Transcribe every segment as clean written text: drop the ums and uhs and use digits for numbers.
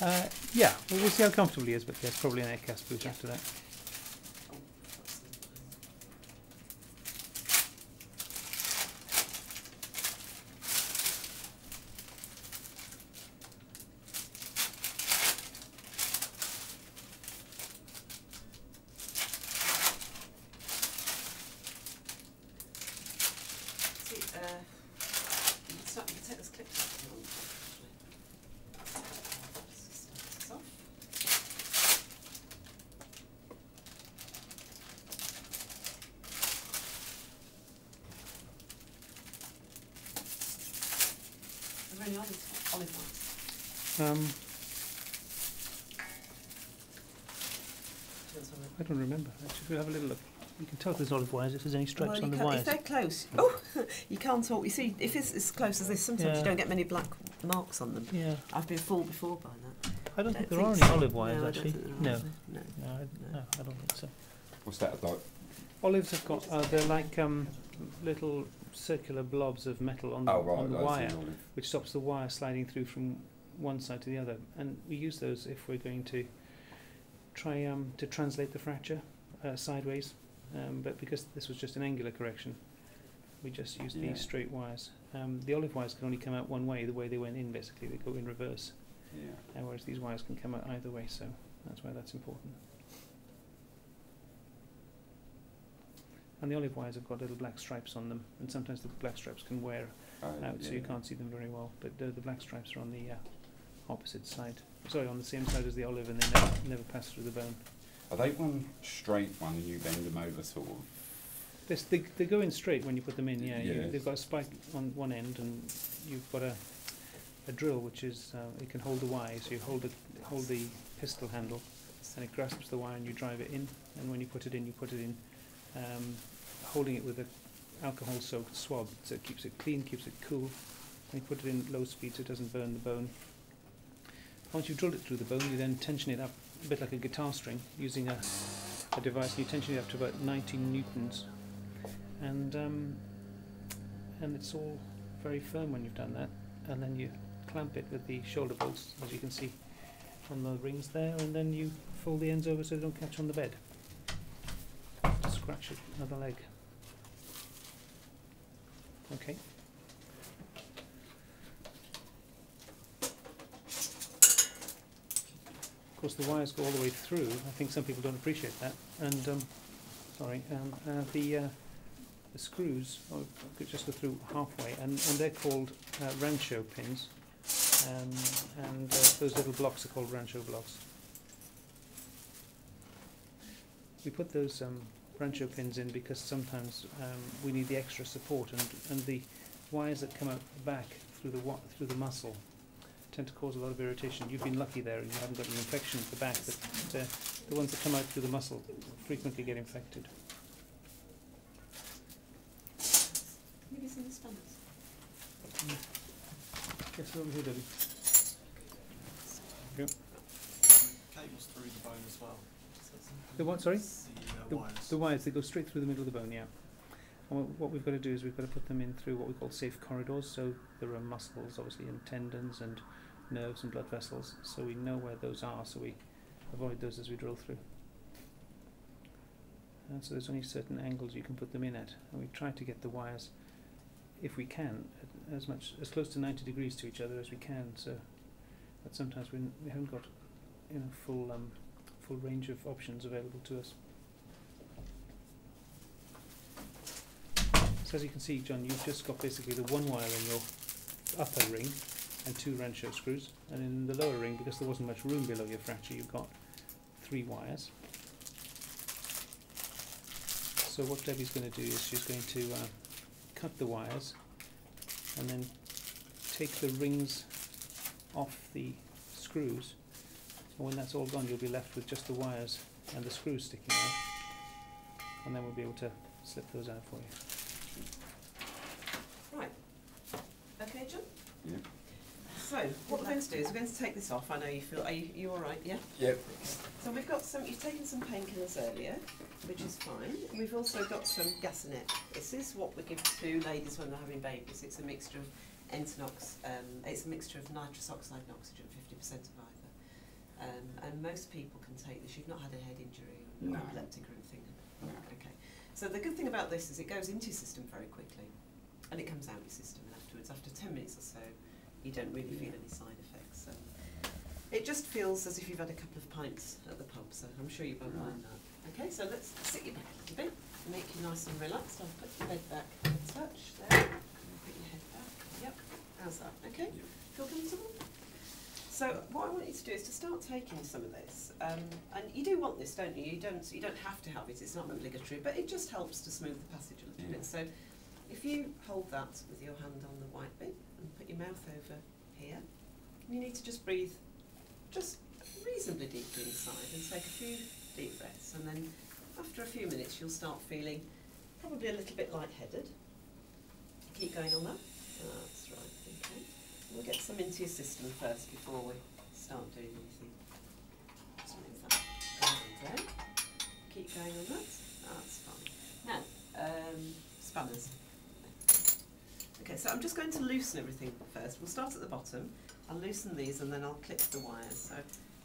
Yeah, well, we'll see how comfortable he is, but there's probably an air gas boot after that. You take this clip off. Are there any olive ones? I don't remember. Actually, we'll have a little look. You can tell if there's olive wires if there's any stripes on the wires. If they're close, oh, you can't talk. You see, if it's as close as this, sometimes you don't get many black marks on them. Yeah. I've been fooled before by that. I don't think there are any olive wires actually. No, I don't think so. What's that like? Olives have got they're like little circular blobs of metal on the, on the wire, which stops the wire sliding through from one side to the other. And we use those if we're going to try to translate the fracture sideways. But because this was just an angular correction, we just used these straight wires. The olive wires can only come out one way, the way they went in basically, they go in reverse. Yeah. Whereas these wires can come out either way, so that's why that's important. And the olive wires have got little black stripes on them, and sometimes the black stripes can wear out, so you can't see them very well. But the black stripes are on the opposite side. Sorry, on the same side as the olive, and they never pass through the bone. Are they one straight one and you bend them over sort of? They go in straight when you put them in, they've got a spike on one end, and you've got a drill which is, it can hold the wire, so you hold the pistol handle, and it grasps the wire and you drive it in, and when you put it in, holding it with an alcohol-soaked swab, so it keeps it clean, keeps it cool, and you put it in low speed so it doesn't burn the bone. Once you've drilled it through the bone, you then tension it up a bit like a guitar string using a device, and you tension it up to about 19 newtons, and it's all very firm when you've done that, and then you clamp it with the shoulder bolts, as you can see on the rings there, and then you fold the ends over so they don't catch on the bed. To scratch it, another leg. Okay. Of course, the wires go all the way through. I think some people don't appreciate that. And the screws could just go through halfway, and they're called Rancho pins. And those little blocks are called Rancho blocks. We put those Rancho pins in because sometimes we need the extra support, and the wires that come out the back through the muscle tend to cause a lot of irritation. You've been lucky there and you haven't got an infection at the back, but the ones that come out through the muscle frequently get infected. Maybe some spanners. Yes, over here, Debbie. Yep. Cables through the bone as well. The what, sorry? The wires. The wires, they go straight through the middle of the bone, yeah. And what we've got to do is we've got to put them in through what we call safe corridors, so there are muscles, obviously, and tendons and nerves and blood vessels, so we know where those are, so we avoid those as we drill through. And so there's only certain angles you can put them in at, and we try to get the wires, if we can, as close to 90 degrees to each other as we can, so that sometimes we haven't got full range of options available to us. So as you can see, John, you've just got basically the one wire in your upper ring and 2 Rancho screws, and in the lower ring, because there wasn't much room below your fracture, you've got 3 wires. So what Debbie's going to do is she's going to cut the wires and then take the rings off the screws, and when that's all gone you'll be left with just the wires and the screws sticking out, and then we'll be able to slip those out for you. Right. Okay, John? Yeah. So, what we're going to do is we're going to take this off. I know you feel, are you all right, yeah? Yep. So we've got you've taken some painkillers earlier, which is fine. We've also got some Gassinet. This is what we give to ladies when they're having babies. It's a mixture of Entonox, it's a mixture of nitrous oxide and oxygen, 50% of either. And most people can take this. You've not had a head injury or No. epileptic or anything. No. Okay. So the good thing about this is it goes into your system very quickly, and it comes out your system afterwards. After 10 minutes or so, you don't really feel any side effects. It just feels as if you've had a couple of pints at the pub, so I'm sure you won't mind that. Okay, so let's sit you back a little bit, make you nice and relaxed. I'll put your head back a touch there. Put your head back. Yep. How's that? Okay. Yep. Feel comfortable? So what I want you to do is to start taking some of this, and you do want this, don't you? You don't have to have it. It's not obligatory, but it just helps to smooth the passage a little bit. So if you hold that with your hand on the white bit and put your mouth over here, you need to just breathe just reasonably deeply inside and take a few deep breaths, and then after a few minutes you'll start feeling probably a little bit lightheaded. Keep going on that. That's right. Okay. We'll get some into your system first before we start doing anything. Just move that down there. Keep going on that. That's fine. Now, spanners. Okay, so I'm just going to loosen everything first. We'll start at the bottom. I'll loosen these and then I'll clip the wires. So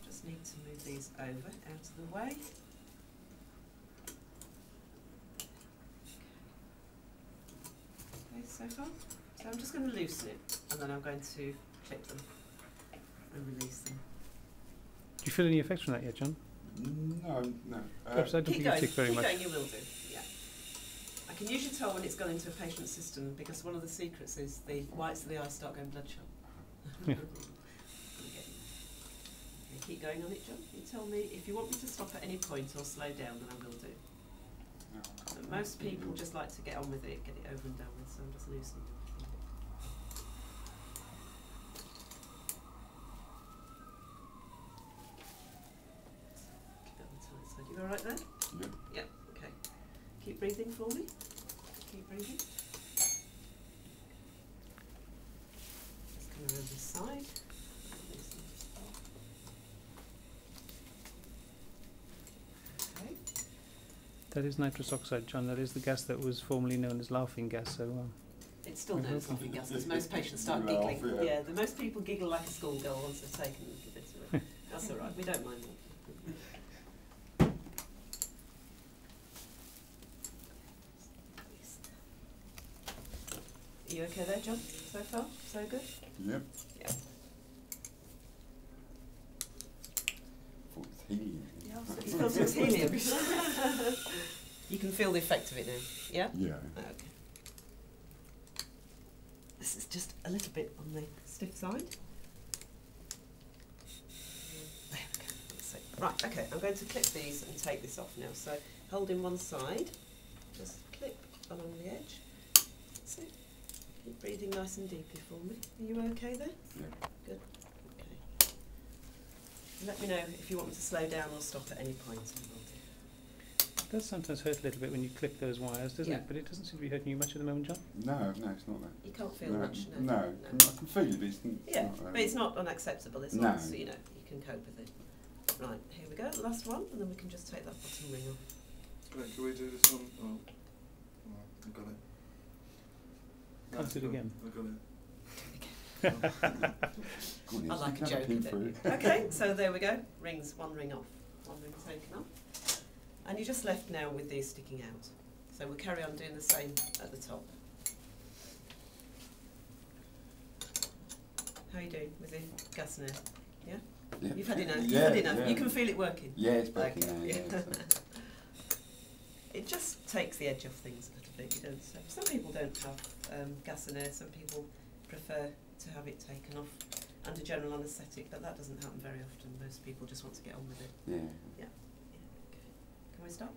just need to move these over, out of the way. Okay, so far. So I'm just going to loosen it and then I'm going to clip them and release them. Do you feel any effects from that yet, John? No. Perhaps I don't think you tick very much. Keep going, you will do, yeah. I can usually tell when it's gone into a patient's system because one of the secrets is the whites of the eyes start going bloodshot. Yeah. Okay, keep going on it, John. You tell me if you want me to stop at any point or slow down, then I will do. But most people just like to get on with it, get it over and done with, so I'm just loosening everything. Keep it on the tight side. You alright there? Yeah. Yep, okay. Keep breathing for me. Keep breathing. Just come around this side. Okay. That is nitrous oxide, John. That is the gas that was formerly known as laughing gas. So It's still known as laughing gas because most patients start giggling. Yeah, the most people giggle like a schoolgirl once they've taken a little bit of it. That's all right. We don't mind that. Are you okay there, John? So far? So good? Yep. Yeah. Thought it was helium. Yeah, it feels like helium. You can feel the effect of it now, yeah? Yeah. Okay. This is just a little bit on the stiff side. There we go. That's it. Right, okay, I'm going to clip these and take this off now. So hold in one side, just clip along the edge. That's it. Keep breathing nice and deeply for me. Are you okay there? Yeah. Good. Okay. Let me know if you want me to slow down or stop at any point. And we'll do. it does sometimes hurt a little bit when you clip those wires, doesn't Yeah. it? But it doesn't seem to be hurting you much at the moment, John. No, it's not that. You can't feel No, much. no. I can feel it, but it's Yeah, not, but it's not unacceptable. It's No. not, so you know, you can cope with it. Right, here we go. Last one, and then we can just take that bottom ring off. Right, can we do this one? Oh, I've got it. Can't do it again. I've got it. Go on, I yes, like you a can have joke. pin through. Okay, so there we go. Rings, one ring off. One ring taken off. And you're just left now with these sticking out. So we'll carry on doing the same at the top. How are you doing with the gas and air? Yeah? Yeah. You've had enough. Yeah, You've had enough. yeah. You can feel it working. Yeah, it's working Okay, now, yeah. yeah. It just takes the edge off things a little bit. You don't. Some people don't have gas and air. Some people prefer to have it taken off under general anaesthetic, but that doesn't happen very often. Most people just want to get on with it. Yeah. Yeah. Okay. Can we stop?